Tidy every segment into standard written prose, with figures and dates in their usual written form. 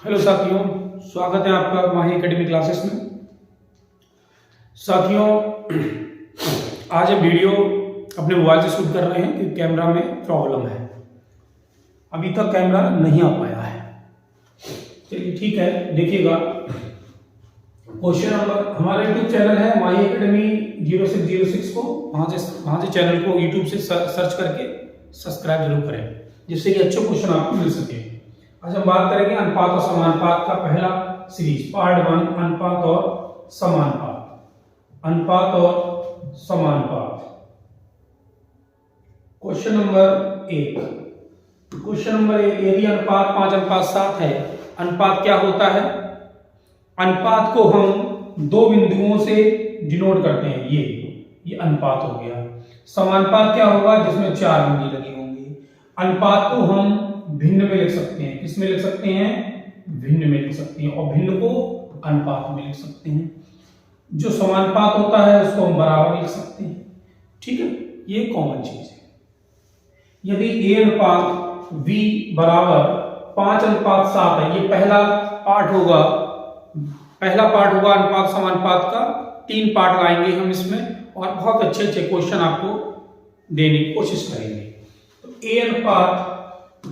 Hello साथियों, स्वागत है आपका माही एकेडमी क्लासेस में। साथियों, आज हम वीडियो अपने मोबाइल से शूट कर रहे हैं कि कैमरा में प्रॉब्लम है। अभी तक कैमरा नहीं आ पाया है। चलिए ठीक है, देखिएगा। क्वेश्चन नंबर, हमारा यूट्यूब चैनल है माही एकेडमी 0606 को वहाँ से चैनल को यूट्यूब से सर्च करके सब्सक्राइब जरूर करें, जिससे कि अच्छे क्वेश्चन आपको मिल सके। आज हम बात करेंगे अनुपात और समानुपात का पहला सीरीज पार्ट 1, अनुपात और समानुपात। अनुपात और समानुपात। Question number 1। क्वेश्चन नंबर 1, यदि अनुपात 5:7 है, अनुपात क्या होता है? अनुपात को हम दो बिंदुओं से डिनोट करते हैं। ये अनुपात हो गया। समानुपात क्या होगा? जिसमें 4 बिंदु लगे होंगे। अनुपात को हम भिन्न में लिख सकते हैं। किसमें लिख सकते हैं? भिन्न में लिख सकते हैं, और भिन्न को अनुपात में लिख सकते हैं। जो समानुपात होता है उसको हम बराबर लिख सकते हैं। ठीक है, ये कॉमन चीज है। यदि a अनुपात v बराबर 5:7 है, ये पहला पार्ट होगा अनुपात समानुपात का। 3 पार्ट लाएंगे हम इसमें, और बहुत अच्छे अच्छे क्वेश्चन आपको देने की कोशिश करेंगे। तो a अनुपात b,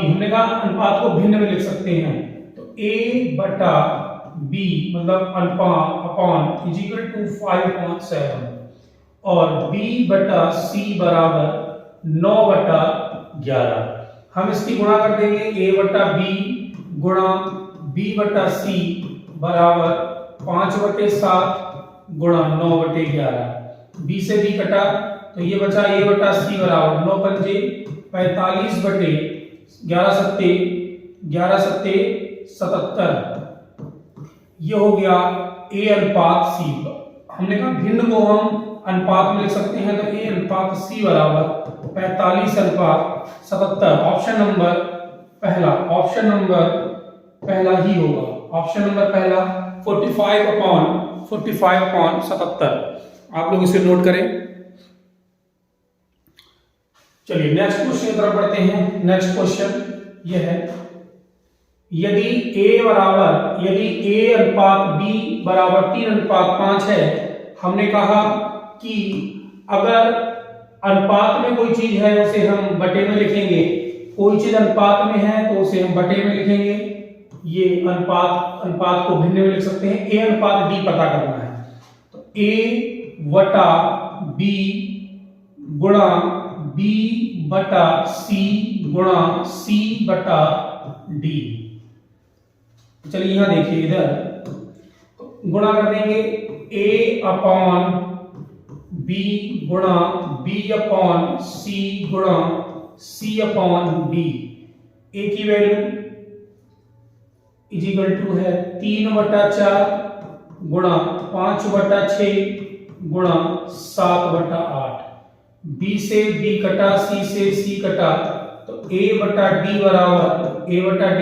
हमने कहा अनुपात को भिन्न में लिख सकते हैं। तो a/b मतलब अनुपात अपॉन इज इक्वल टू 5/7, और b/c बराबर 9/11। हम इसकी गुणा कर देंगे। a/b गुणा b/c बराबर 5/7 गुणा 9/11। b से b कटा तो ये बचा a/c बराबर 9×5 45 बटे 11 सत्ते 77। ये हो गया a अनुपात c। हमने कहा भिन्न को हम अनुपात में लिख सकते हैं, तो a अनुपात c बराबर 45:77। ऑप्शन नंबर पहला ही होगा। ऑप्शन नंबर पहला 45/77। आप लोग इसे नोट करें। चलिए नेक्स्ट क्वेश्चन की तरफ बढ़ते हैं। नेक्स्ट क्वेश्चन यह है, यदि a अनुपात b बराबर 3:5 है। हमने कहा कि अगर अनुपात में कोई चीज है उसे हम बटे में लिखेंगे, कोई चीज अनुपात में है तो उसे हम बटे में लिखेंगे। ये अनुपात को भिन्न में लिख सकते हैं। a अनुपात d पता करना है, तो a/b गुणा b/c गुणा c/d। चलिए यहां देखिए, इधर तो गुणा कर देंगे। a/b गुणा b/c गुणा c/d। a की वैल्यू इज इक्वल टू है 3/4 गुणा 5/6 गुणा 7/8। b से b कटा, c से c कटा, तो a/d बराबर a/d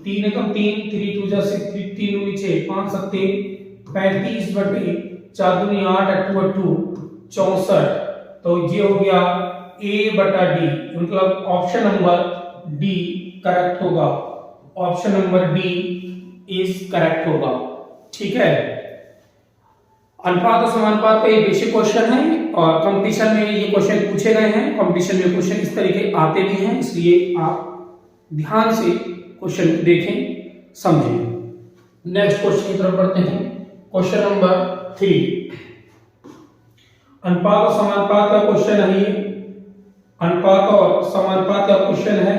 3 एकम 3, 3 2 जा 6, 3 2 6, 5 7 35 बटे 4 दूनी 8, 8 2 64। तो ये हो गया a/d, मतलब ऑप्शन नंबर डी करेक्ट होगा। Option number D is correct होगा। ठीक है, अनुपात और समानुपात का ये बेसिक क्वेश्चन है, और कंपटीशन में ये क्वेश्चन पूछे गए हैं। कंपटीशन में क्वेश्चन इस तरीके आते भी हैं, इसलिए आप ध्यान से क्वेश्चन देखें, समझें। नेक्स्ट क्वेश्चन की तरफ बढ़ते हैं। क्वेश्चन नंबर 3, अनुपात और समानुपात का क्वेश्चन है। ये अनुपात और समानुपात का क्वेश्चन है।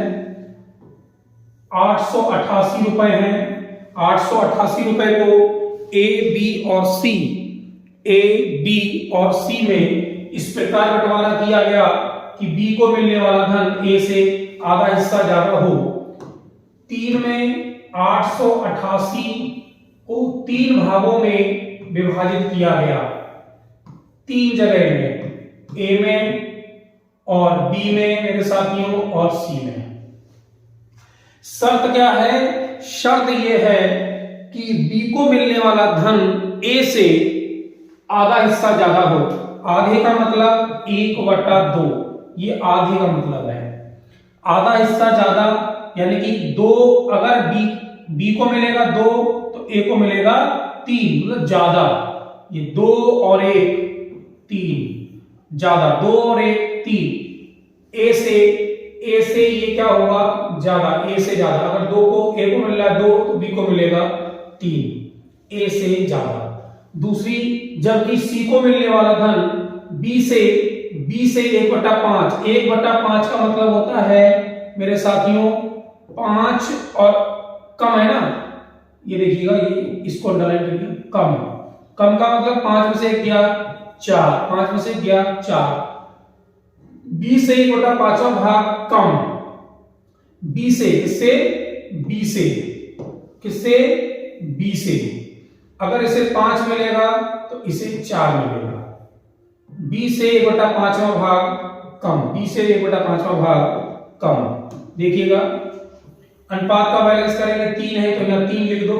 888 रुपए हैं। 888 रुपए को a, b और c में इस प्रकार बंटवारा किया गया कि b को मिलने वाला धन a से आधा हिस्सा ज्यादा हो। 3 में 888 को 3 भागों में विभाजित किया गया। 3 जगह में, a में और b में मेरे साथियों, और c में। शर्त क्या है? शर्त यह है कि b को मिलने वाला धन a से आधा हिस्सा ज्यादा हो। आधे का मतलब 1/2, ये आधे का मतलब है। आधा हिस्सा ज्यादा यानी कि 2 अगर बी को मिलेगा 2 तो ए को मिलेगा 3, मतलब ज्यादा। ये 2 और 1 3, ज्यादा 2 और 1 3। ए से ये क्या होगा, ज्यादा, ए से ज्यादा। अगर 2 को ए को मिल रहा है 2 तो बी को मिलेगा 3, ए से ज्यादा। दूसरी, जबकि सी को मिलने वाला धन बी से 1/5, 1/5 का मतलब होता है मेरे साथियों 5 और कम है ना, ये देखिएगा, ये इसको अंडरलाइन करिए, कम का मतलब 5 में से 1 गया 4, 5 में से गया 4। बी से 1/5 भाग कम, बी से किससे, बी से। अगर इसे 5 मिलेगा तो इसे 4 मिलेगा। बी से 1/5 भाग कम, बी से 1/5 भाग कम। देखिएगा अनुपात का बैलेंस करेंगे, 3 है तो यहाँ 3 लिख दो,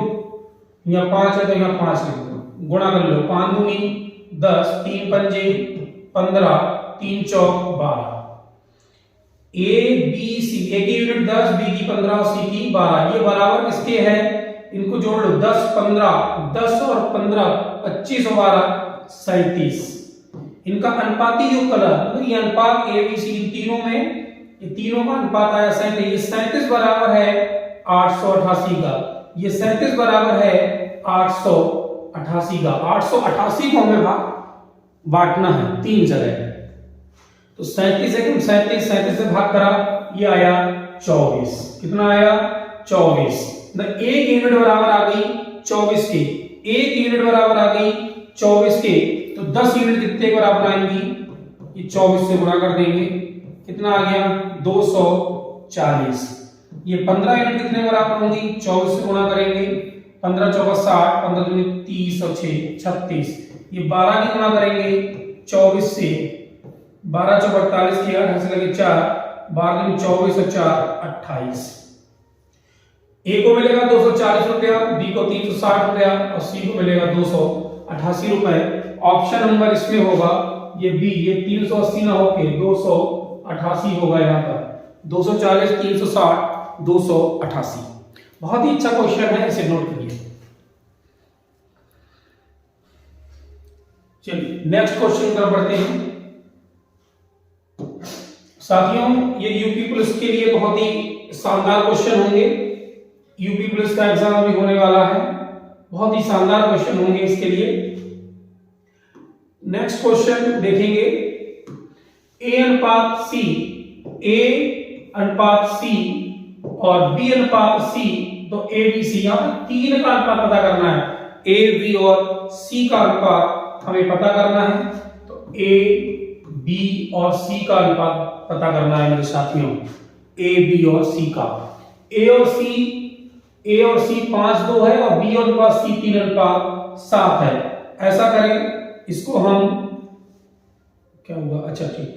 यहाँ 5 है तो यहाँ 5 लिख दो, गुणा कर लो, 5 दूनी 10, 3 पंजे 15, 3 चौक 12। ए बी सी, ए की यूनिट 10, बी की 15 और सी की 12, ये बराबर किसके है, इनको जोड़ लो, 10 15, 10 और 15 25 और 12 37। इनका अनुपाती योग कला, तो ये अनुपात ए बी सी तीनों में, ये तीनों का अनुपात आया 37। ये 37 बराबर है 888 का, ये 37 बराबर है 888 का। 888 को हमें बांटना है 3 जगह, तो 37 है, 37 से भाग करा, ये आया 24। कितना आया, 24। एक यूनिट बराबर आ गई 24 के, एक यूनिट बराबर आ गई 24 के, तो 10 यूनिट कितने बराबर आएंगी, ये 24 से गुणा कर देंगे, कितना आ गया 240। ये 15 यूनिट कितने बराबर होंगी, 24 से गुणा करेंगे, 15 चौका 60, 15 दूनी 30 और 6 36। ये 12 की गुणा करेंगे 24 से, 12 चौक 48 की 8 से लगे 4, 12 दूनी 24 और 4 28। ए को मिलेगा 240 रुपया, बी को 360 रुपया और सी को मिलेगा 288 रुपए। ऑप्शन नंबर इसमें होगा ये बी, ये 380 ना होके 288 होगा, यहाँ पर 240 360 288। बहुत ही अच्छा क्वेश्चन है, इसे नोट करिए। चलिए नेक्स्ट क्वेश्चन की तरफ बढ़ते हैं साथियों। ये यूपी पुलिस के लिए बहुत ही शानदार क्वेश्चन होंगे, यूपी पुलिस का एग्जाम अभी होने वाला है, बहुत ही शानदार क्वेश्चन होंगे इसके लिए। नेक्स्ट क्वेश्चन देखेंगे, ए अनुपात सी, ए अनुपात सी और बी अनुपात सी, तो ए बी सी, यहां पर 3 का अनुपात पता करना है, ए बी और सी का अनुपात हमें पता करना है। तो ए बी और सी का अनुपात पता करना है मेरे साथियों, ए बी और सी का। ए और सी 5:2 है और बी और अनुपात सी 3:7 है। ऐसा करें, इसको हम क्या होगा, अच्छा ठीक,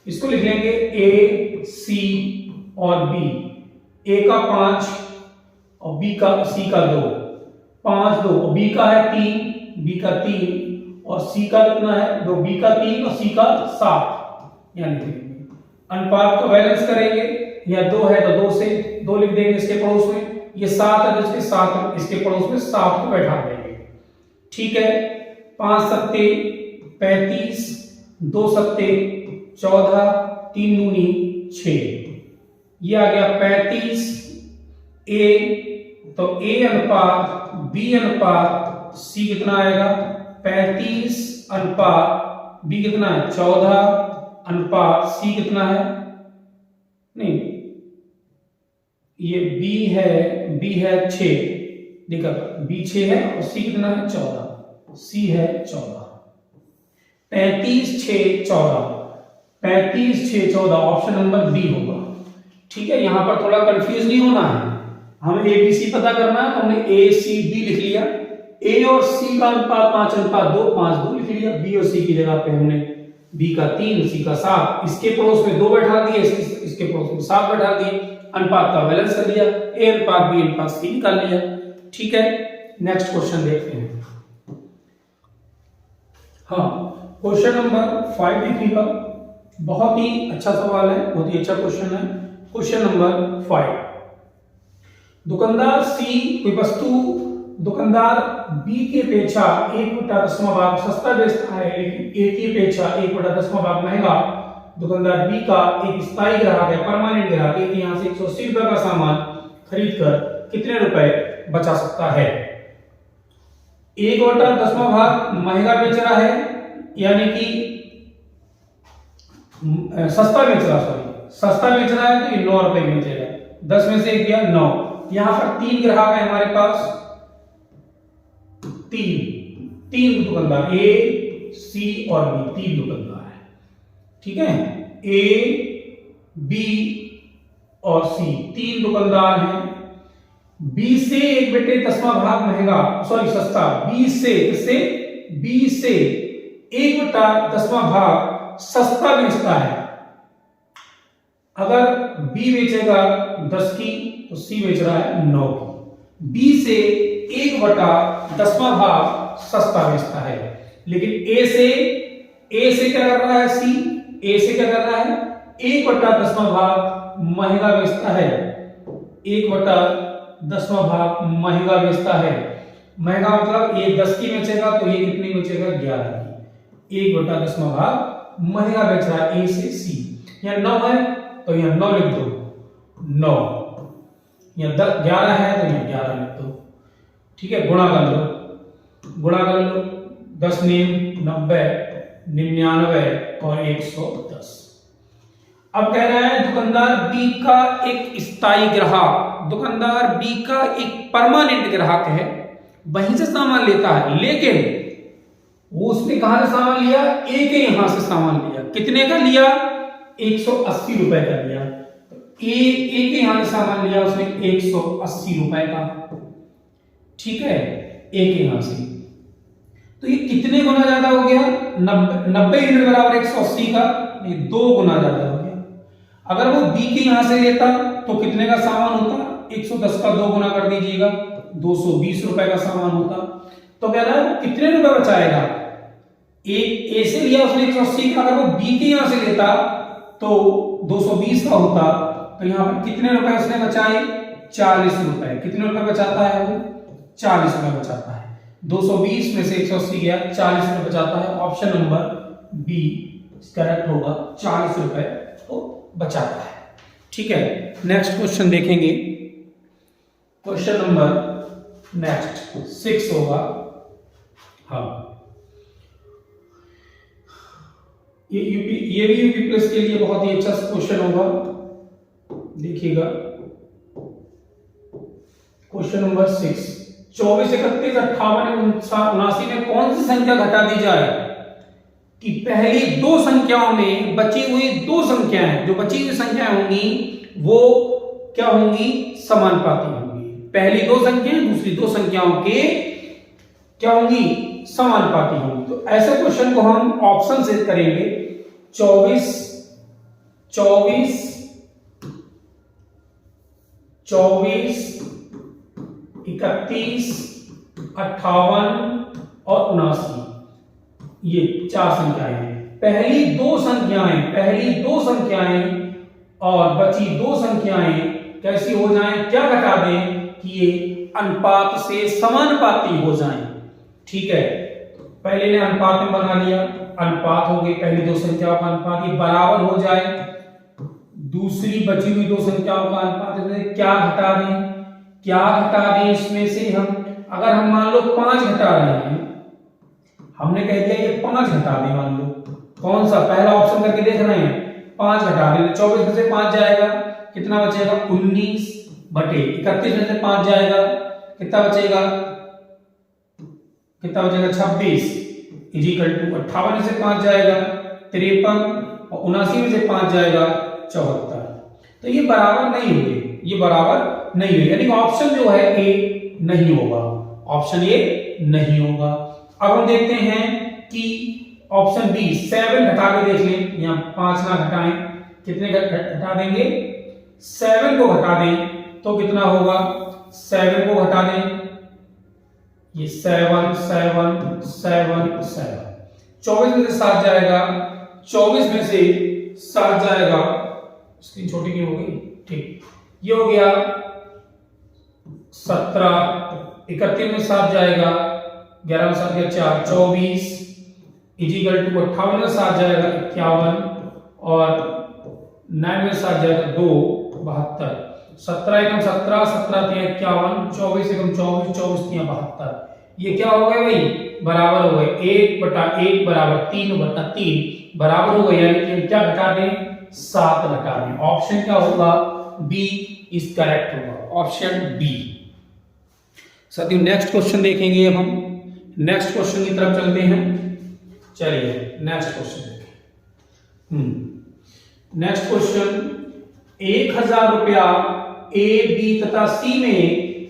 इसको लिख लेंगे ए सी और बी, ए का 5 और बी का सी का 2, 5 2, और बी का है 3, बी का 3 और सी का कितना है 2, बी का 3 और सी का 7, यानी अनुपात को बैलेंस करेंगे, या 2 है तो 2 से 2 लिख देंगे इसके पड़ोस में, ये 7 है तो इसके 7 इसके पड़ोस में 7 को बैठा देंगे। ठीक है, 5 सत्ते 35, 2 सत्ते 14, 3 दूनी 6, ये आ गया 35। ए तो ए अनुपात बी अनुपात सी कितना आएगा, 35 अनुपात बी कितना है 14 अनुपात सी कितना है, नहीं ये बी है 6, देखा बी 6 है और सी कितना है 14, सी है 14। 35 6 14, 35 6 14, ऑप्शन नंबर बी होगा। ठीक है, यहां पर थोड़ा कंफ्यूज नहीं होना है, हमें ए बी सी पता करना है, तो हमने ए सी डी लिख लिया, ए और सी का अनुपात 5:2 5:2 लिख लिया, बी और सी की जगह पे हमने बी का 3 सी का 7, इसके पड़ोस में 2 बैठा दिए, इसके पड़ोस में 7 बैठा दिए, अनुपात का बैलेंस कर लिया, ए अनुपात बी अनुपात सी निकाल लिया। ठीक है, नेक्स्ट क्वेश्चन देखते हैं। हाँ, क्वेश्चन नंबर 5 देखिएगा, बहुत ही अच्छा सवाल है, बहुत ही अच्छा क्वेश्चन है। क्वेश्चन नंबर 5, दुकानदार सी कोई वस्तु दुकानदार बी की अपेक्षा 1/10 सस्ता बेचता है, लेकिन ए की अपेक्षा 1/10 महंगा। दुकानदार बी का एक स्थायी ग्राहक है, परमानेंट ग्राहक है, यहाँ से 180 रुपए का सामान खरीद कर कितने रुपए बचा सकता है? 1/10 महंगा बेच रहा है, यानी कि सस्ता बेच रहा है, तो ये 9 रुपए बेचेगा। 10 में से 1 गया 9। यहां पर 3 ग्राहक है हमारे पास, तीन दुकानदार ए सी और बी, 3 दुकानदार है। ठीक है, ए बी और सी 3 दुकानदार हैं। बी से 1/10 महंगा, सॉरी सस्ता, बी से 1/10 सस्ता बेचता है। अगर बी बेचेगा 10 की तो सी बेच रहा है 9 की। बी से 1/10 सस्ता बेचता है, लेकिन ए से क्या कर रहा है? ए से क्या कर रहा है? 1/10 महंगा बेचता है। 1/10 महंगा बेचता है। महंगा मतलब ये 10 की बेचेगा तो ये कितनी बेचेगा? 11 की। 1/10 महंगा बेच रहा है ए से सी। यहाँ 9 है तो यहाँ 9 लिख दो, 9। यहाँ 11 है तो यहाँ 11 लिख दो। ठीक है, गुणा कर लो 10 नीम 90, 99 और 110। अब कह रहा है दुकानदार बी का एक स्थायी ग्राहक, दुकानदार बी का एक परमानेंट ग्राहक है, वहीं से सामान लेता है, लेकिन वो उसने कहां से सामान लिया? ए के यहां से सामान लिया। कितने का लिया? 180 रुपए का लिया। तो ए के यहां से सामान लिया उसने 180 रुपए का। ठीक है, ए के यहां से, तो ये कितने गुना ज्यादा हो गया? 90 यूनिट बराबर 180 का, ये 2 गुना ज्यादा हो गया। अगर वो बी के यहां से लेता तो कितने का सामान होता? 110 का 2 गुना कर दीजिएगा, 220 रुपए का सामान होता। तो कह रहा है कितने रुपए बचाएगा? ए से लिया उसने 180 का, अगर वो बी के यहां से लेता तो 220 का होता, तो यहां पर कितने रुपए उसने बचाए? 40 रुपए। कितने रुपए बचाता है वो? 40 रुपए बचाता है। 220 में से 180 गया, 40 रुपए बचाता है। ऑप्शन नंबर बी करेक्ट होगा, 40 रुपए तो बचाता है। ठीक है, नेक्स्ट क्वेश्चन देखेंगे। क्वेश्चन नंबर नेक्स्ट 6 होगा। हाँ, ये भी यूपी प्लस के लिए बहुत ही अच्छा क्वेश्चन होगा, देखिएगा। क्वेश्चन नंबर 6, 24, 31, 58, 79 में कौन सी संख्या घटा दी जाए कि पहली 2 संख्याओं में बची हुई 2 संख्याएं, जो बची हुई संख्याएं होंगी वो क्या होंगी? समानुपाती होंगी। पहली 2 संख्याएं दूसरी 2 संख्याओं के क्या होंगी? समानुपाती होंगी। तो ऐसे क्वेश्चन को हम ऑप्शन से करेंगे। 24, 31, 58 और 79, ये 4 संख्याएं हैं। पहली दो संख्याएं और बची 2 संख्याएं कैसी हो जाएं? क्या घटा दें कि ये अनुपात से समानुपाती हो जाएं। ठीक है, पहले ने अनुपात में बना लिया, अनुपात हो गई, पहली 2 संख्याओं का अनुपात ये बराबर हो जाए, दूसरी बची हुई 2 संख्याओं का अनुपात क्या घटा दें इसमें से हम, अगर हम मान लो 5 घटा रहे हैं, हमने कह दिया ये 5 घटा दें, मान लो कौन सा पहला ऑप्शन करके देख रहे हैं, 5 घटा दें, 24 में से 5 जाएगा, कितना बचेगा? 19 बटे 31 में से 5 जाएगा, कितना बचेगा? 26 इजिकल टू 58 में से 5 जाएगा 53 और 79 में से 5 जाएगा 74। तो ये बराबर नहीं हुए, यानी ऑप्शन जो है ए नहीं होगा, ऑप्शन ए नहीं होगा। अब हम देखते हैं कि ऑप्शन बी 7 घटा के देख लें, यहां 5 ना घटाएं, कितने घटा देंगे? 7 को घटा दें तो कितना होगा? 7 को घटा दें, ये 7 7 7 7, 24 में से 7 जाएगा, 24 में से 7 जाएगा, स्क्रीन छोटी क्यों हो गई? ठीक, ये हो गया 17, 31 में 7 जाएगा, 11 में 7 गया 4, 24 इजिकल टू 58 में 7 जाएगा 51 और 9 में 7 जाएगा 2, 72। 17 एकम 17, 17 3 51, 24 एकम 24, 24 3 72। ये क्या हो गया भाई? बराबर हो गए 1/1 बराबर 3/3 बराबर हो गए, यानी कि क्या घटा दें? 7 घटा दें। ऑप्शन क्या होगा? बी इज करेक्ट होगा, ऑप्शन बी। साथियों नेक्स्ट क्वेश्चन देखेंगे अब हम। नेक्स्ट क्वेश्चन की तरफ चलते हैं। चलिए नेक्स्ट क्वेश्चन देखें। नेक्स्ट क्वेश्चन, 1000 रुपया ए, बी तथा सी में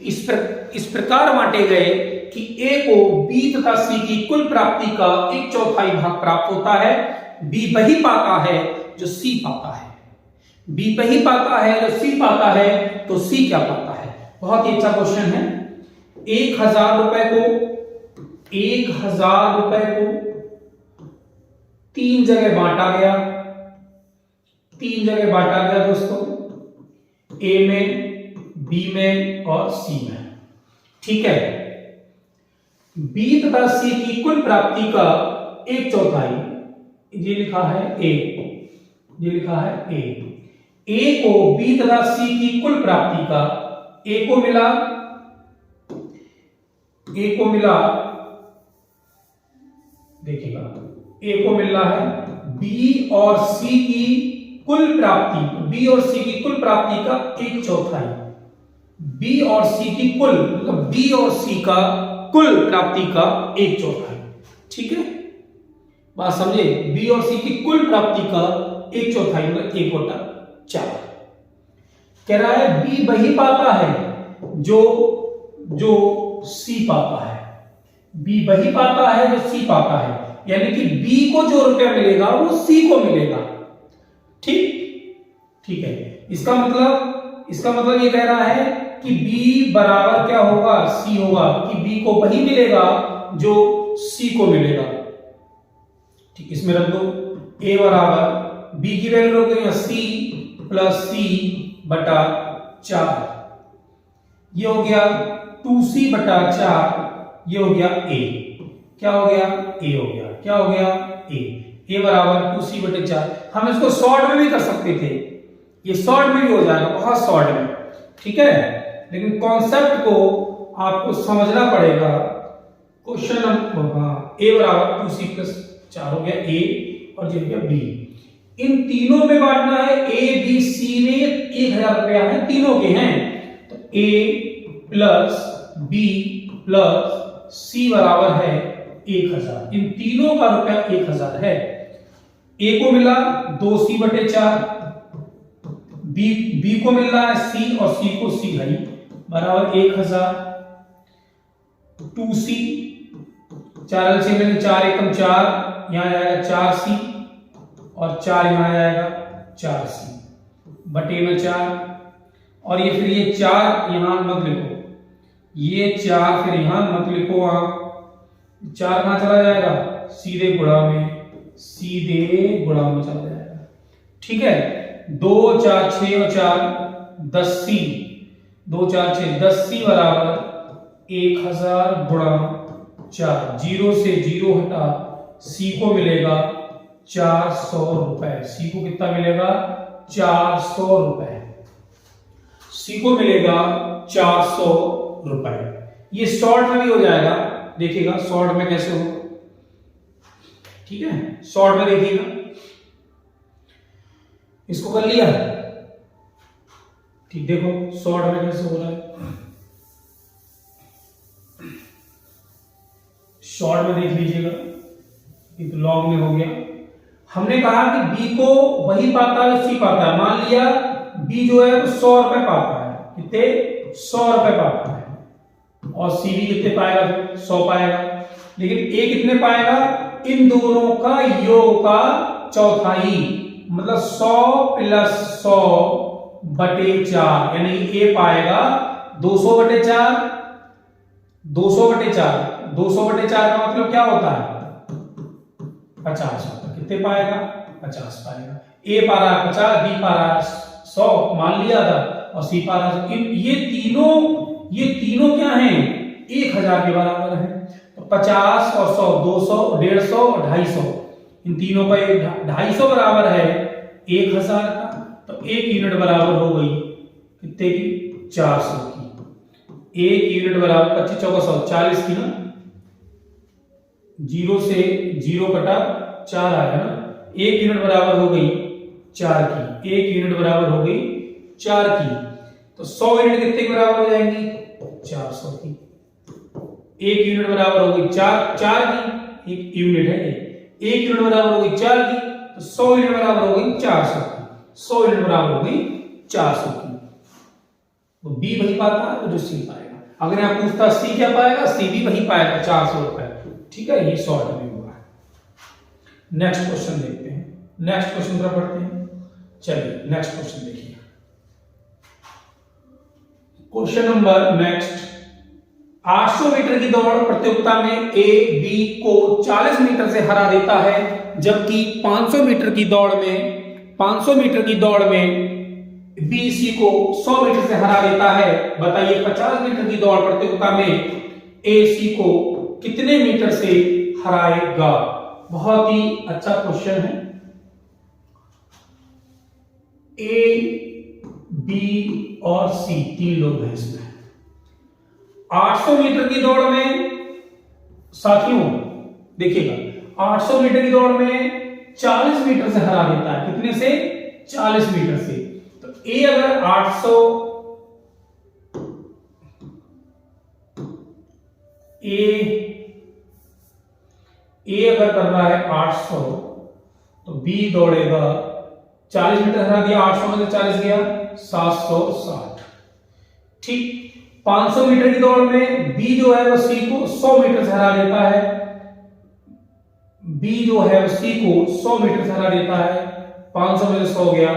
इस प्रकार बांटे गए कि ए को बी तथा सी की कुल प्राप्ति का 1/4 भाग प्राप्त होता है। बी वही पाता है जो सी पाता है। बी वही पाता है जो सी पाता है, तो सी क्या पाता है? बहुत ही अच्छा क्वेश्चन है। 1000 रुपए को 3 जगह बांटा गया, 3 जगह बांटा गया दोस्तों, ए में, बी में और सी में। ठीक है, बी तथा सी की कुल प्राप्ति का 1/4, ये लिखा है ए, ये लिखा है ए। ए को बी तथा सी की कुल प्राप्ति का, ए को मिला देखिएगा, ए को मिल रहा है बी और सी की कुल प्राप्ति, बी और सी की कुल प्राप्ति का 1/4, बी और सी की कुल, मतलब बी और सी का कुल प्राप्ति का 1/4। ठीक है, बात समझे? बी और सी की कुल प्राप्ति का 1/4 मतलब 1/4। कह रहा है बी वही पाता है जो सी पाता है। बी वही पाता है जो सी पाता है, यानी कि बी को जो रुपया मिलेगा वो सी को मिलेगा। ठीक है, इसका मतलब ये कह रहा है कि B बराबर क्या होगा? C होगा, कि B को वही मिलेगा जो C को मिलेगा। ठीक, इसमें रख दो A बराबर, B की वैल्यू रख दो यहाँ C प्लस C बटा 4, ये हो गया 2C बटा 4, ये हो गया A। क्या हो गया? A हो गया। क्या हो गया? A बराबर 2C बटे 4। हम इसको शॉर्ट में भी कर सकते थे, ये शॉर्ट में भी हो जाएगा, बहुत शॉर्ट में। ठीक है, लेकिन कॉन्सेप्ट को आपको समझना पड़ेगा। क्वेश्चन नंबर ए बराबर 2C प्लस 4 हो गया ए, और ये हो गया बी। इन तीनों में बांटना है, ए बी सी में 1000 रुपया है, तीनों के हैं, तो ए प्लस बी प्लस सी बराबर है 1000। इन तीनों का रुपया 1000 है। ए को मिला 2C बटे 4, बी को मिल रहा है सी, और सी को सी भाई बराबर 1000। 2C 4 से मिलेंगे, 4 एकम 4, यहां जाएगा 4C, और 4 यहां जाएगा 4C बटे में 4, और ये फिर ये 4 यहां मत लिखो, ये 4 फिर यहां मत लिखो, आप 4 कहां चला जाएगा? सीधे गुणा में चला जाएगा। ठीक है, 2 4 6 और 4 10C, 2 4 6 10C बराबर 1000 गुणा 4, 0 से 0 हटा, C को मिलेगा 400 रुपए। C को कितना मिलेगा? 400 रुपए। C को मिलेगा 400 रुपए। ये शॉर्ट में भी हो जाएगा, देखिएगा शॉर्ट में कैसे हो। ठीक है, शॉर्ट में देखिएगा, इसको कर लिया। ठीक, देखो शॉर्ट में कैसे हो रहा है, शॉर्ट में देख लीजिएगा। ये तो लॉन्ग में हो गया। हमने कहा कि बी को वही पाता है सी पाता है। मान लिया बी जो है 100 रुपए पाता है, कितने? 100 रुपए पाता है, और सी भी कितने पाएगा? 100 पाएगा। लेकिन ए कितने पाएगा? इन दोनों का योग का चौथाई, मतलब 100 प्लस 100 बटे 4, यानी ए पाएगा 200 बटे 4। 200 बटे 4, 200 बटे 4 का मतलब क्या होता है? 50। कितने पाएगा? 50 पाएगा। ए पा रहा है 50, बी पा रहा है 100 मान लिया था, और सी पा रहा है। ये तीनों ये तीनों क्या हैं, 1000 के बराबर है। तो 50 और 100, 200, 150 और 250, इन तीनों का 250 बराबर है 1000 का। तो 1 यूनिट बराबर हो गई कितने की, 400 की। 1 यूनिट बराबर 25 चौका 100, 40 की ना, 0 से 0 कटा 4 आया ना। 1 यूनिट बराबर हो गई 4 की, 1 यूनिट बराबर हो गई 4 की। तो 100 यूनिट कितने के बराबर हो जाएंगी, 400 की। 1 यूनिट बराबर हो गई 4 की, 1 यूनिट है ये, 1 यूनिट बराबर हो गई 4 की। तो 100 यूनिट बराबर हो गई 400 की, 100 यूनिट बराबर हो गई 400 की। तो बी वही पाता है, तो जो सी पाएगा। अगर आप पूछता सी क्या पाएगा, सी भी वही पाएगा, 400 रुपए। ठीक है, ये शॉर्ट में हुआ है। नेक्स्ट क्वेश्चन देखते हैं, नेक्स्ट क्वेश्चन पर पढ़ते हैं। चलिए नेक्स्ट क्वेश्चन देखिए। क्वेश्चन नंबर नेक्स्ट, 800 मीटर की दौड़ प्रतियोगिता में ए बी को 40 मीटर से हरा देता है, जबकि 500 मीटर की दौड़ में बी सी को 100 मीटर से हरा देता है। बताइए 50 मीटर की दौड़ प्रतियोगिता में ए सी को कितने मीटर से हराएगा। बहुत ही अच्छा क्वेश्चन है। ए बी और सी 3 लोग हैं इसमें। 800 मीटर की दौड़ में साथियों देखिएगा, 800 मीटर की दौड़ में 40 मीटर से हरा देता है। कितने से, 40 मीटर से। तो ए अगर 800 ए अगर कर रहा है 800, तो बी दौड़ेगा 40 मीटर हरा दिया, 800 में से 40 गया 760। ठीक, 500 मीटर की दौड़ में बी जो है वो सी को 100 मीटर से हरा देता है। बी जो है वो सी को 100 मीटर से हरा देता है। 500 में से 100 गया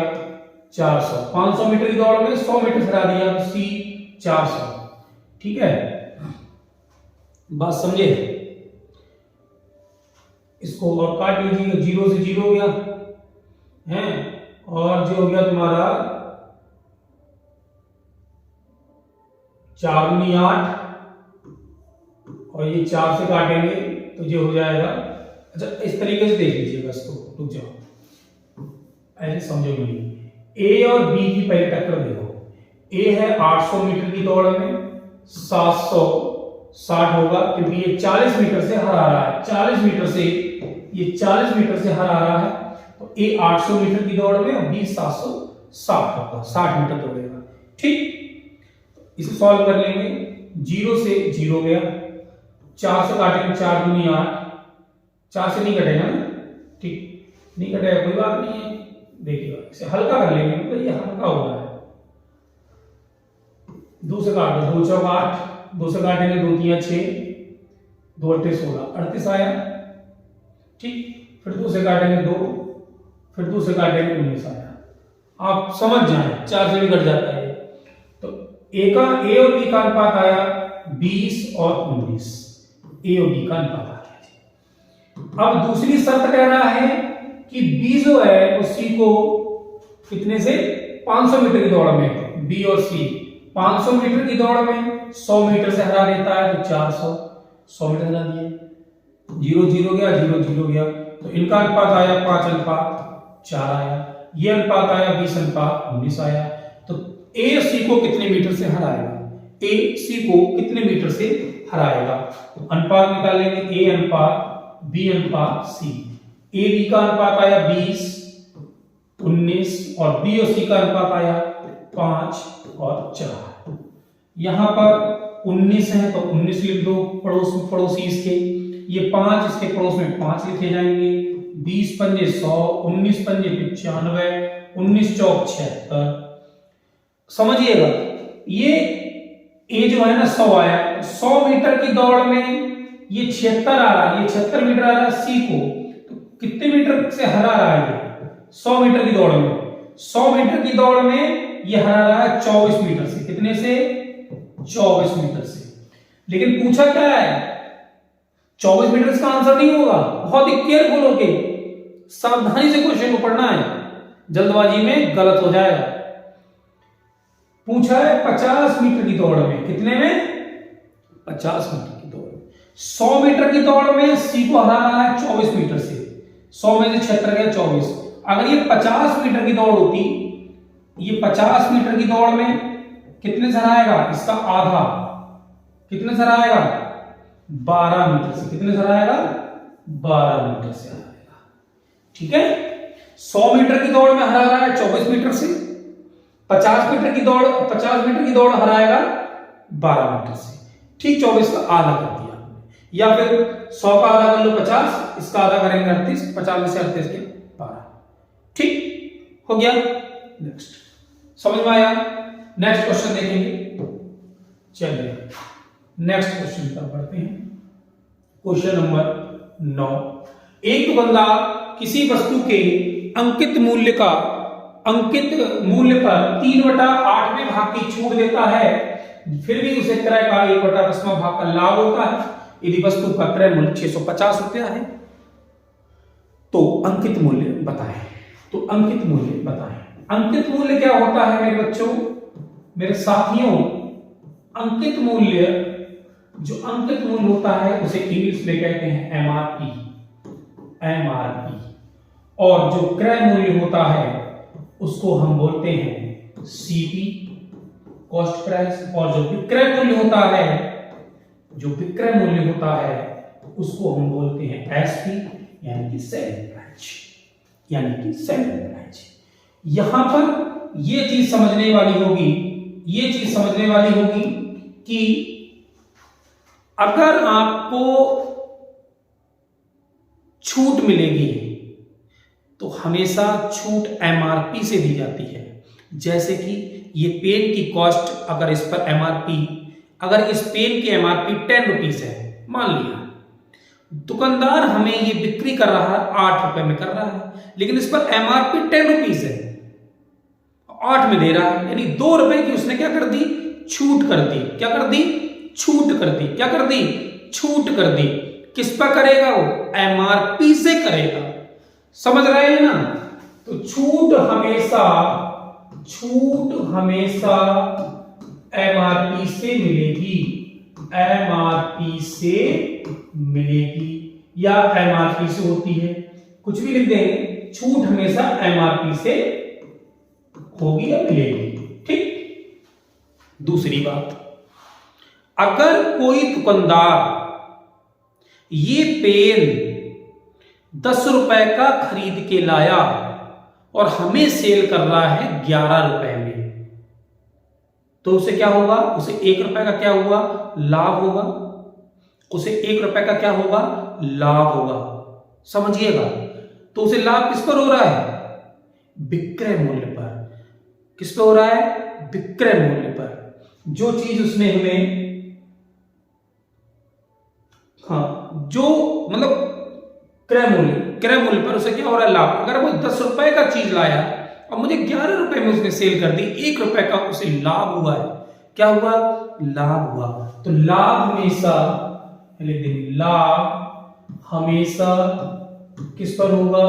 400। 500 मीटर की दौड़ में 100 मीटर से हरा दिया, तो सी 400। ठीक है, बात समझे। इसको और काट लीजिए, 0 से 0 गया है, और जो हो गया तुम्हारा 4 दूनी 8, और ये 4 से काटेंगे तो ये हो जाएगा। अच्छा, इस तरीके से देख लीजिएगा इसको, रुक जाओ, ऐसे समझोगे नहीं। ए और बी की पहले टक्कर देखो। ए है 800 मीटर की दौड़ में 760 होगा, क्योंकि ये 40 मीटर से हरा रहा है। 40 मीटर से ये 40 मीटर से हरा रहा है, तो ए 800 मीटर की दौड़ में और बी 760 होगा, 60 मीटर दौड़ेगा। ठीक, इसे सॉल्व कर लेंगे। 0 से 0 गया, 4 से काटेंगे 4 दूनी 8, 4 से नहीं कटेगा ना, ठीक नहीं कटेगा, कोई बात नहीं है। देखिएगा इसे हल्का कर लेंगे, मतलब ये हल्का हो रहा है। 2 से काट दो, 2 चौक 8, 2 से काटेंगे 2 3 6, 2 8 16, 38 आया। ठीक, फिर 2 से काटेंगे 2, फिर 2 से काटेंगे 19 आया। आप समझ जाएं, 4 से भी कट जाता है। तो ए और बी का अनुपात आया 20 और 19, ए और बी का अनुपात आ गया। अब दूसरी शर्त कह रहा है कि बी जो है वो सी को कितने से, 500 मीटर की दौड़ में, बी और सी 500 मीटर की दौड़ में 100 मीटर से हरा देता है, तो 400, 100 मीटर हरा दिए। 0 0 गया, 0 0 गया, तो इनका अनुपात आया 5:4 आया। ये अनुपात आया 20:19 आया। तो ए सी को कितने मीटर से हराएगा, ए सी को कितने मीटर से हराएगा। तो अनुपात निकालेंगे, ए अनुपात बी अनुपात सी। ए बी का अनुपात आया 20 19, और बी और सी का अनुपात आया 5 और 4। यहां पर 19 है तो 19 लिख दो पड़ोसी इसके, ये 5 इसके पड़ोस में 5 लिखे जाएंगे। 20 पंजे 100, 19 पंजे 95, 19 चौक 76। समझिएगा, ये ए जो है ना 100 आया, 100 मीटर की दौड़ में ये 76 आ रहा है, ये 76 मीटर आ रहा है सी को। तो कितने मीटर से हरा रहा है ये, 100 मीटर की दौड़ में। 100 मीटर की दौड़ में ये हरा रहा है 24 मीटर से। कितने से, 24 मीटर से। लेकिन पूछा क्या है, 24 मीटर का आंसर नहीं होगा। बहुत ही केयरफुल होके सावधानी से क्वेश्चन को पढ़ना है, जल्दबाजी में गलत हो जाएगा। पूछा है 50 मीटर की दौड़ में, कितने में? 50 मीटर की दौड़ में। 100 मीटर की दौड़ में सी को हराना है 24 मीटर से, 100 में से 76 गया 24। अगर ये 50 मीटर की दौड़ होती, ये 50 मीटर की दौड़ में कितने से हराएगा? इसका आधा कितने से हराएगा? 12 मीटर से। कितने से हराएगा? 12 मीटर से हराएगा। ठीक है, 100 मीटर की दौड़ में हरा रहा है 24 मीटर से, 50 मीटर की दौड़ हराएगा 12 मीटर से। ठीक, 24 का आधा कर दिया, या फिर 100 का आधा कर लो 50, इसका आधा करेंगे 38, 50 में से 38 के 12। ठीक हो गया। नेक्स्ट, समझ में आया? नेक्स्ट क्वेश्चन देखेंगे। चलिए नेक्स्ट क्वेश्चन पर बढ़ते हैं। Question number 9। एक दुकानदार किसी वस्तु के अंकित मूल्य पर 3/8वें भाग की छूट देता है, फिर भी उसे क्रय का 1/10वां भाग का लाभ होता है। यदि वस्तु का क्रय मूल्य 650 रुपया है तो अंकित मूल्य बताएं। तो अंकित मूल्य बताएं। अंकित मूल्य क्या होता है मेरे बच्चों, मेरे साथियों? अंकित मूल्य, जो अंकित मूल्य होता है उसे इंग्लिश में कहते हैं एमआरपी। और जो क्रय मूल्य होता है उसको हम बोलते हैं सीपी, कॉस्ट प्राइस। और जो विक्रय मूल्य होता है उसको हम बोलते हैं एसपी, यानी कि सेलिंग प्राइस। यहां पर ये चीज समझने वाली होगी कि अगर आपको छूट मिलेगी तो हमेशा छूट एमआरपी से दी जाती है। जैसे कि ये पेन की कॉस्ट, अगर इस पर एमआरपी, अगर इस पेन की एमआरपी 10 रुपीज है, मान लिया दुकानदार हमें ये बिक्री कर रहा है 8 रुपए में कर रहा है, लेकिन इस पर एमआरपी 10 रुपीज है, 8 में दे रहा है, यानी 2 रुपए की उसने क्या कर दी? छूट कर दी। क्या कर दी? छूट कर दी। क्या कर दी? छूट कर दी। किस पर करेगा वो? एमआरपी से करेगा। समझ रहे हैं ना? तो छूट हमेशा एमआरपी से मिलेगी, या एमआरपी से होती है, कुछ भी लिख देंगे, छूट हमेशा एमआरपी से होगी या मिलेगी। ठीक। दूसरी बात, अगर कोई दुकानदार ये पेन 10 रुपए का खरीद के लाया और हमें सेल कर रहा है 11 रुपए में, तो उसे क्या होगा? उसे 1 रुपए का क्या होगा? लाभ होगा। उसे 1 रुपए का क्या होगा? लाभ होगा। समझिएगा। तो उसे लाभ किस पर हो रहा है? विक्रय मूल्य पर। किस पर हो रहा है? विक्रय मूल्य पर। जो चीज उसने हमें, जो मतलब क्रय मूल्य पर उसे क्या हो रहा है? लाभ। अगर वो 10 रुपए का चीज लाया और मुझे 11 रुपए में उसने सेल कर दी, 1 रुपए का उसे लाभ हुआ है। क्या हुआ? लाभ हुआ। तो लाभ हमेशा, लाभ हमेशा किस पर होगा?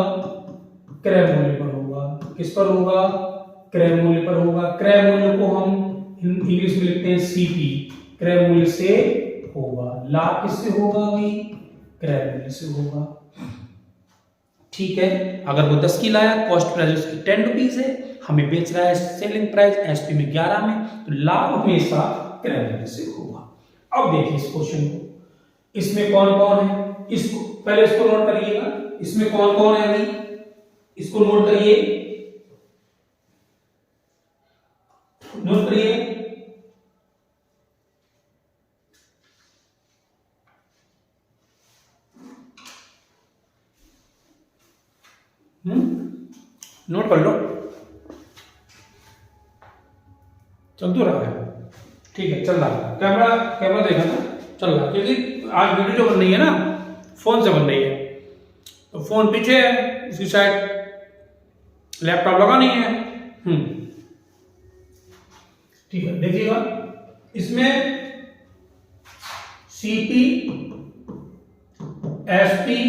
क्रय मूल्य पर होगा। किस पर होगा? क्रय मूल्य पर होगा। क्रय मूल्य को हम इंग्लिश में लिखते हैं सीपी, क्रय मूल्य से होगा। लाभ किससे होगा? भाई क्रय मूल्य से होगा। ठीक है। अगर वो 10 की लाया, कॉस्ट प्राइस उसकी 10 रुपीज है, हमें बेच रहा है सेलिंग प्राइस एसपी में 11 में, तो लाभ हमेशा क्रय मूल्य से होगा। अब देखिए इस क्वेश्चन को, इसमें कौन कौन है? इसको पहले इसको नोट करिएगा, इसमें कौन कौन है अभी, इसको नोट करिए, नोट करिए। नोट कर लो, चल तो रहा है। ठीक है, चल रहा है। कैमरा देखा ना, चल रहा है, क्योंकि आज वीडियो जो बन रही है ना फोन से बन रही है, तो फोन पीछे है, इसकी साइड लैपटॉप लगा नहीं है। ठीक है, देखिएगा इसमें सीपी, एसपी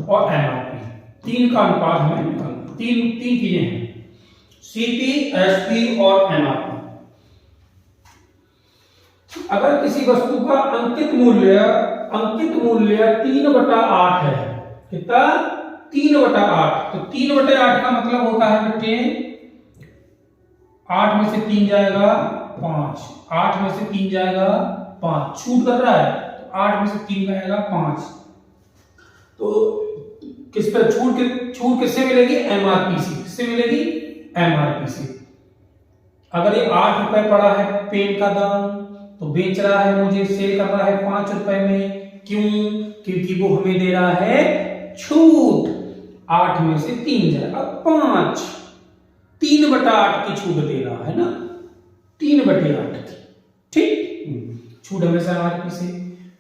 और एमआरपी, 3 का अनुपात हमें निकालना। तीन चीजें हैं, सीपी, एसपी और एमआरपी। अगर किसी वस्तु का अंकित मूल्य 3/8 है, कितना? 3/8। तो 3/8 का मतलब होता है बेटे 8 में से 3 जाएगा 5, 8 में से 3 जाएगा 5, छूट कर रहा है तो 8 में से 3 जाएगा 5। तो किस पर छूट किससे मिलेगी? एमआरपी से। किससे मिलेगी? एमआरपी से। अगर ये 8 रुपए पड़ा है पेन का दाम, तो बेच रहा है मुझे, सेल कर रहा है 5 रुपए में। क्यों? क्योंकि वो हमें दे रहा है छूट। 8 में से 3 जाएगा 5, 3/8 की छूट दे रहा है ना, 3/8 की। ठीक, छूट हमेशा एमआरपी से।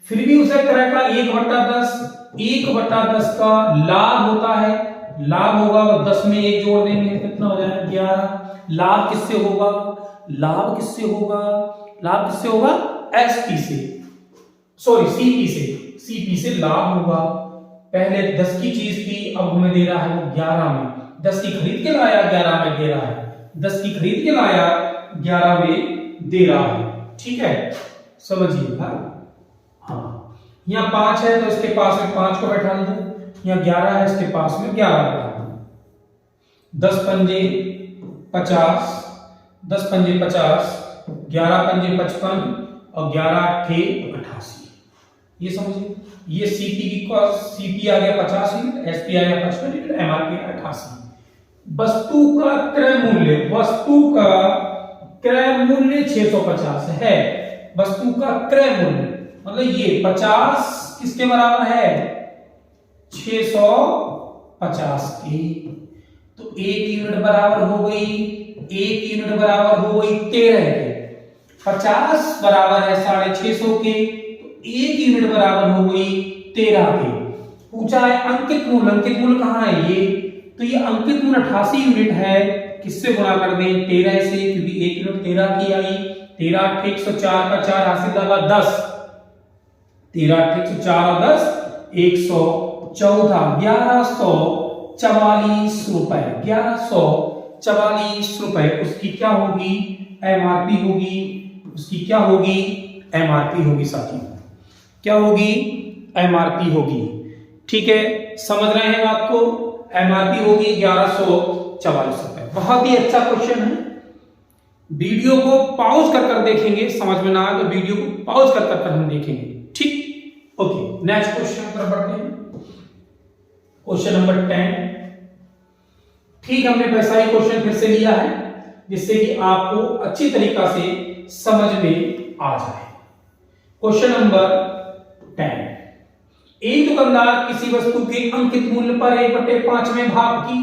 फिर भी उसे तरह का 1/10 का लाभ होता है। लाभ होगा तो 10 में 1 जोड़ देंगे, कितना हो जाएगा? 11। लाभ किससे होगा? लाभ किससे होगा? लाभ किससे होगा? एसपी से, सॉरी सीपी से। सीपी से लाभ होगा। पहले 10 की चीज थी, अब हमें दे रहा है वो 11 में। 10 की खरीद के लाया, 11 में दे रहा है। 10 की खरीद के लाया, 11 में दे रहा है। ठीक है, समझिएगा। हाँ, यहाँ 5 है तो इसके पास में 5 को बैठा दो, यहाँ 11 है इसके पास में 11 बैठा दो। 10 पंजे 50, 10 पंजे 50, 11 पंजे 55 और 11 अट्ठे 88। ये समझिए, ये सीपी की कॉस्ट, सीपी आ गया 50 यूनिट, एसपी आ गया 55 यूनिट, एमआरपी 88। वस्तु का क्रय मूल्य, वस्तु का क्रय मूल्य 650 है। वस्तु का क्रय मूल्य मतलब ये 50 किसके बराबर है? 650 की। तो 1 यूनिट बराबर हो गई, 1 यूनिट बराबर हो गई 13 के। 50 बराबर है 650 के, तो 1 यूनिट बराबर हो गई 13 के। पूछा है अंकित मूल्य। अंकित मूल्य कहाँ है ये? तो ये अंकित मूल्य 88 यूनिट है। किससे गुणा कर दें? 13 से, क्योंकि 1 यूनिट 13 की आई। 13 8 104 का 4 हासिल लगा 10। 13 8 104 और 10 114, 1144 रुपए, 1144 रुपए उसकी क्या होगी? एमआरपी होगी। उसकी क्या होगी? एमआरपी होगी साथियों। क्या होगी? एमआरपी होगी। ठीक है, समझ रहे हैं बात को? एमआरपी होगी 1144 रुपए। बहुत ही अच्छा क्वेश्चन है। वीडियो को पॉज कर देखेंगे, समझ में ना आए तो वीडियो को पॉज कर हम देखेंगे। ठीक, ओके, नेक्स्ट क्वेश्चन पर बढ़ते हैं। Question number 10। ठीक, हमने वैसा ही क्वेश्चन फिर से लिया है जिससे कि आपको अच्छी तरीका से समझ में आ जाए। Question number 10। एक दुकानदार किसी वस्तु के अंकित मूल्य पर 1/5वें भाग की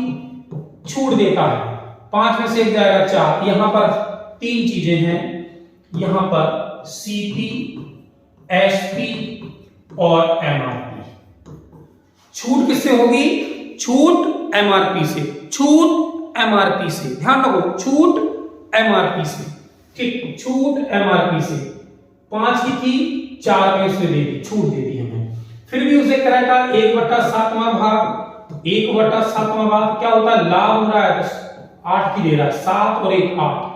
छूट देता है। 5 में से 1 जाएगा 4। यहां पर 3 चीजें हैं, यहां पर सीपी, एसपी और एमआरपी। छूट किससे होगी? छूट एमआरपी से। छूट एमआरपी से, ध्यान रखो, छूट एमआरपी से। ठीक, छूट एमआरपी से। 5 की थी, 4 में उसने दे दी, छूट दे दी हमें। फिर भी उसे क्रय का 1/7वां भाग, 1/7वां भाग क्या होता है? लाभ हो रहा है, 8 की दे रहा है, 7 और 1 8।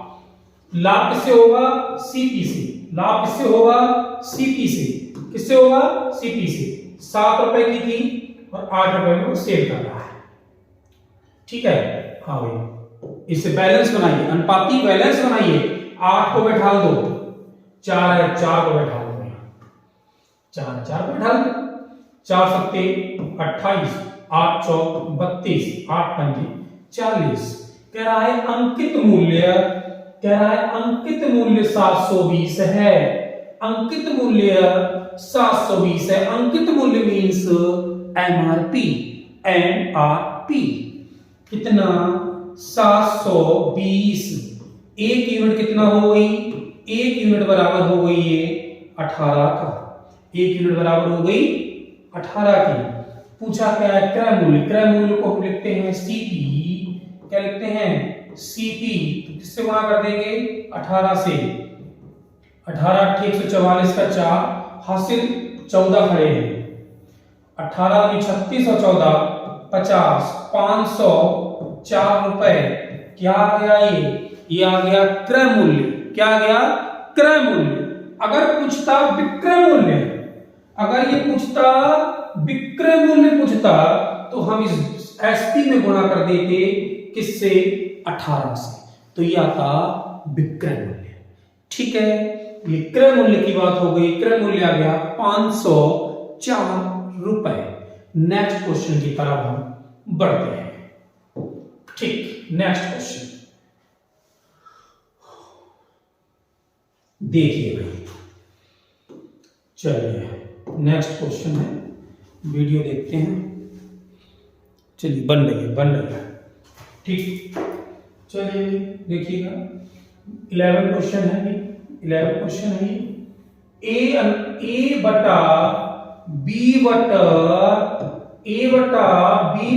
लाभ किससे होगा? सीपी से। लाभ किससे होगा? सीपी से। किससे होगा? सीपी से। 7 रुपए की थी और 8 रुपए में वो सेल कर रहा है। ठीक है, हाँ भाई, इससे बैलेंस बनाइए, अनुपाती बैलेंस बनाइए। 8 को बैठा दो, 4 है, 4 को बैठा दो, 4 को बैठा दो, 4 सत्ते 28, 8 चौक 32, 8 पंजे 40। कह रहा है अंकित मूल्य, कह रहा है अंकित मूल्य 720 है। अंकित मूल्य 720 है। अंकित मूल्य मीन्स एमआरपी। एमआरपी कितना? 720। 1 यूनिट कितना हो गई? 1 यूनिट बराबर हो गई ये 18 का। 1 यूनिट बराबर हो गई 18 की। पूछा क्या है? क्रय मूल्य। क्रय मूल्य को हम लिखते हैं सीपी। क्या लिखते हैं? सीपी। तो किससे गुणा कर देंगे? 18 से। 18 8 144 का 4 हासिल 14 खड़े हैं। 18 36 और 14 50, 504 रुपए क्या आ गया ये आ गया क्रय मूल्य। क्या आ गया? क्रय मूल्य। अगर पूछता विक्रय मूल्य, अगर ये पूछता विक्रय मूल्य पूछता तो हम इस एसपी में गुणा कर देते किससे? 18 से, तो ये आता विक्रय मूल्य। ठीक है, ये क्रय मूल्य की बात हो गई। क्रय मूल्य आ गया 504 रुपए। नेक्स्ट क्वेश्चन की तरफ हम बढ़ते हैं। ठीक, नेक्स्ट क्वेश्चन देखिए भाई, चलिए नेक्स्ट क्वेश्चन है, वीडियो देखते हैं। चलिए बन रही है। ठीक, चलिए देखिएगा 11 क्वेश्चन है। 11 क्वेश्चन है। ए बटा बी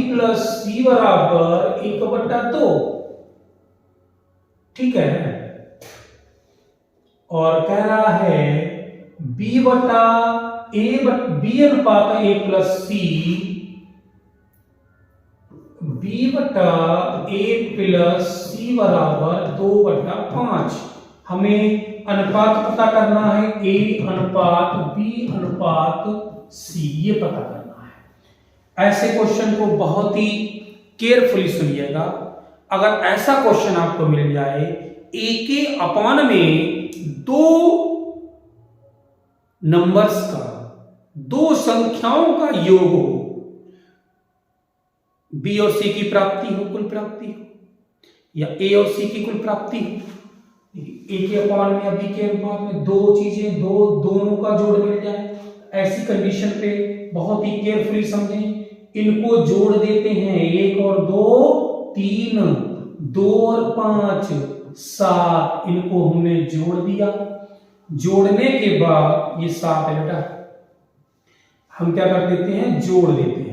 प्लस सी बराबर 1/2। ठीक है, और कह रहा है बी अनुपात ए प्लस सी, बी बटा ए प्लस सी बराबर 2/5। हमें अनुपात पता करना है, ए अनुपात बी अनुपात सी, ये पता करना है। ऐसे क्वेश्चन को बहुत ही केयरफुली सुनिएगा। अगर ऐसा क्वेश्चन आपको मिल जाए, ए के अपान में 2 नंबर्स का, 2 संख्याओं का योग हो, बी और सी की प्राप्ति हो, कुल प्राप्ति हो, या ए और सी की कुल प्राप्ति हो। ए के अपान में या बी के अनुपात में 2 चीजें, दोनों का जोड़ मिल जाए, ऐसी कंडीशन पे बहुत ही केयरफुली समझें। इनको जोड़ देते हैं, 1 और 2 3, 2 और 5 7, इनको हमने जोड़ दिया। जोड़ने के बाद ये 7 है बेटा, हम क्या कर देते हैं? जोड़ देते हैं।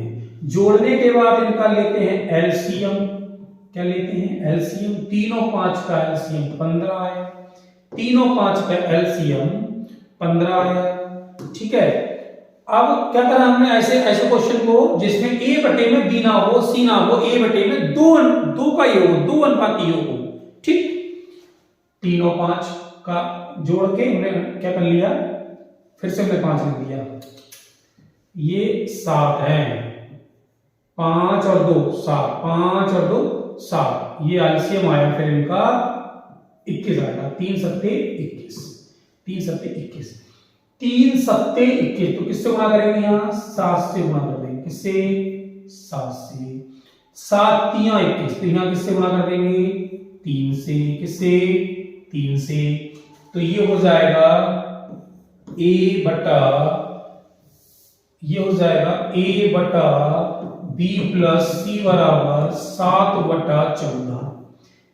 जोड़ने के बाद इनका लेते हैं एलसीएम। क्या लेते हैं? एलसीएम। तीनों 5 का एलसीएम 15 आया। तीनों 5 का एलसीएम 15 आया। ठीक है, अब क्या करना हमने ऐसे क्वेश्चन को जिसमें ए बटे में बी ना हो, सी ना हो, ए बटे में 2 का योग हो, 2 अनुपाती योग हो। ठीक, तीनों 5 का जोड़ के हमने क्या कर लिया? फिर से हमने 5 लिख दिया। ये 7 है, 5 और 2 7, 5 और 2 7, ये एलसीएम आया। फिर इनका 21 आएगा। 3 सत्ते 21, 3 सत्ते 21, 3 सत्ते 21। तो किससे गुणा करेंगे? यहाँ 7 से गुणा कर देंगे। किससे? 7 से। 7 तिया 21, तो यहाँ किससे गुणा कर देंगे? 3 से। किससे? 3 से। तो ये हो जाएगा ए बटा बी प्लस सी बराबर 7/14।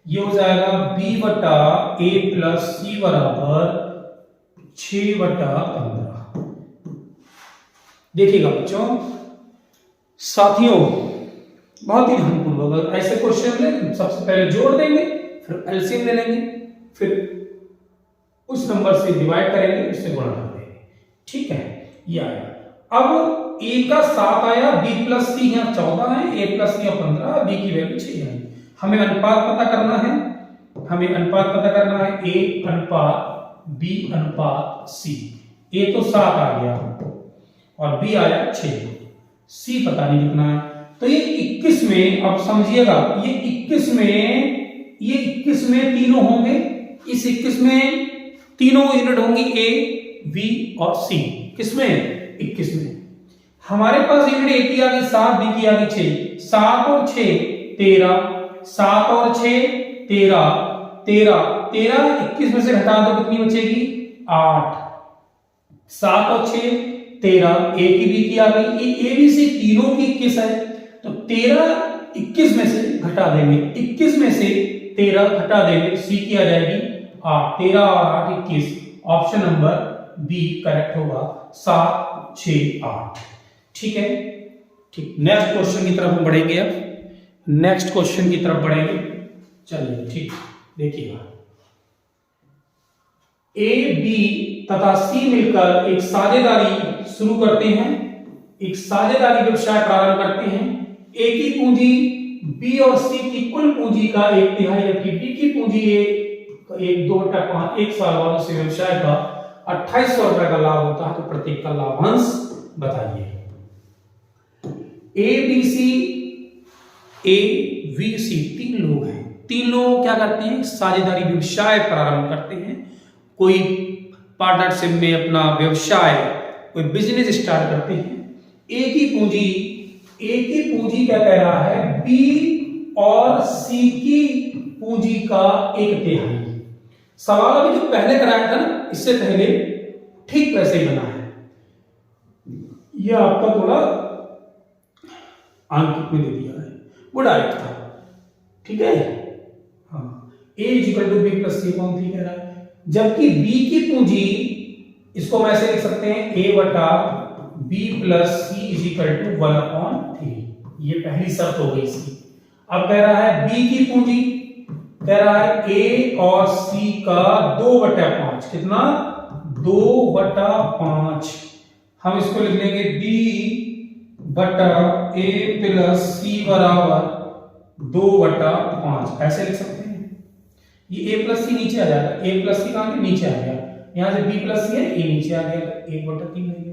ये हो जाएगा बी बटा ए प्लस सी बराबर 6/15। देखिएगा बच्चों, साथियों, बहुत ही ध्यानपूर्वक ऐसे क्वेश्चन में सबसे पहले जोड़ देंगे, फिर एलसीएम ले लेंगे, फिर उस नंबर से डिवाइड करेंगे, उससे गुणा कर देंगे। ठीक है, ये आया। अब ए का 7 आया, बी प्लस सी यहाँ 14 है, ए प्लस सी 15, बी की वैल्यू 6 है। हमें अनुपात पता करना है, ए अनुपात बी अनुपात सी। ए तो 7 आ गया और बी आया 6, सी पता नहीं कितना है। तो ये 21 में, अब समझिएगा, ये 21 में तीनों होंगे। इस 21 में तीनों यूनिट होंगी, ए बी और सी। किसमें? 21 में। हमारे पास यूनिट ए की आ गई 7, बी की आ गई 6। 7 और 6 13, 7 और 6 13, 21 में से घटा दो, कितनी बचेगी? 8। 7 और 6 13, ए की बी की आ गई, ए बी सी तीनों की 21 है, तो 13 21 में से घटा देंगे, 21 में से 13 घटा देंगे, सी की आ जाएगी 8। 13 और 8 21। ऑप्शन नंबर बी करेक्ट होगा, 7 6 8। ठीक है, ठीक। नेक्स्ट क्वेश्चन की तरफ हम बढ़ेंगे। अब नेक्स्ट क्वेश्चन की तरफ बढ़ेंगे। चलिए, ठीक, देखिएगा। ए बी तथा सी मिलकर एक साझेदारी शुरू करते हैं, एक साझेदारी व्यवसाय प्रारंभ करते हैं। ए की पूंजी बी और सी की कुल पूंजी का 1/3, जबकि बी की पूंजी 1/2 एक साल बाद उस व्यवसाय का 2800 रुपए का लाभ होता है। तो प्रत्येक का लाभांश बताइए। ए बी सी तीन लोग हैं। तीन लोग क्या करते हैं? साझेदारी व्यवसाय प्रारंभ करते हैं। कोई पार्टनरशिप में अपना व्यवसाय, कोई बिजनेस स्टार्ट करते हैं। ए की पूंजी क्या कह रहा है? बी और सी की पूंजी का 1/3। सवाल अभी जो पहले कराया था ना, इससे पहले ठीक वैसे ही बना है। यह आपका थोड़ा अंक में दे दिया है, वो डायरेक्ट था। ठीक है, हाँ। A equal to B plus C कौन थी कह रहा है, जबकि B की पूंजी, इसको हम ऐसे लिख सकते हैं A बटा B plus C is equal to 1/3। ये पहली शर्त हो गई इसकी। अब कह रहा है B की पूंजी, कह रहा है A और C का 2/5। कितना? 2/5। हम इसको लिख लेंगे B बटा A प्लस सी बराबर 2/5। ऐसे लिख सकते हैं। ये A प्लस सी नीचे आ जाएगा। A प्लस सी कहां नीचे आ गया, यहां से B प्लस सी है, A नीचे आ गया, 1/3 हो गया।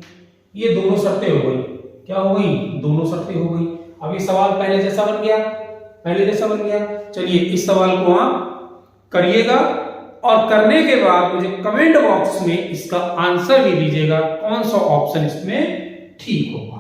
ये दोनों शर्तें हो गई। क्या हो गई? दोनों शर्तें हो गई। अब ये सवाल पहले जैसा बन गया। चलिए इस सवाल को आप करिएगा और करने के बाद मुझे कमेंट बॉक्स में इसका आंसर भी दीजिएगा, कौन सा ऑप्शन इसमें ठीक होगा।